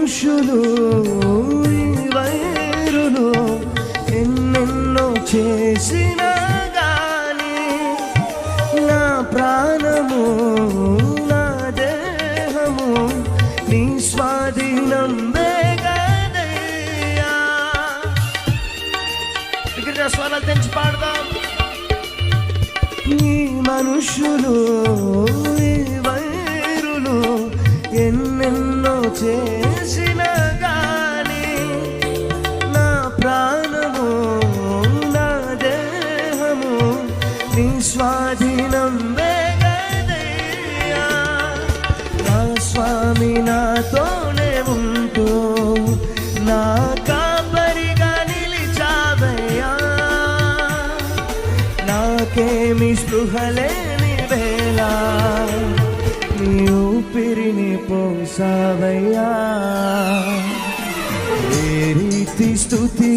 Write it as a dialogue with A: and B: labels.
A: మనుషులు వైరులు ఎన్నెన్నో చేసినా గాని నా ప్రాణము నా దేహము నీ స్వాధీనం వేగదయ్యా. ఇక్కడ స్వరాలు తెంచి పాడదాం. ఈ మనుషులు వైరులు ఎన్నెన్నో చేసిన గాని నా ప్రాణము నా దేహము నీ స్వాధీనం వేగదయ్యా. నా స్వామి నాతోనే ఉంటూ నా కాపరిగా నిలిచావయ్యా. నాకేమి స్పృహలేని వేళ నీ ఊపిరిని పోసావయ్యా. ఏ రీతి స్తుతి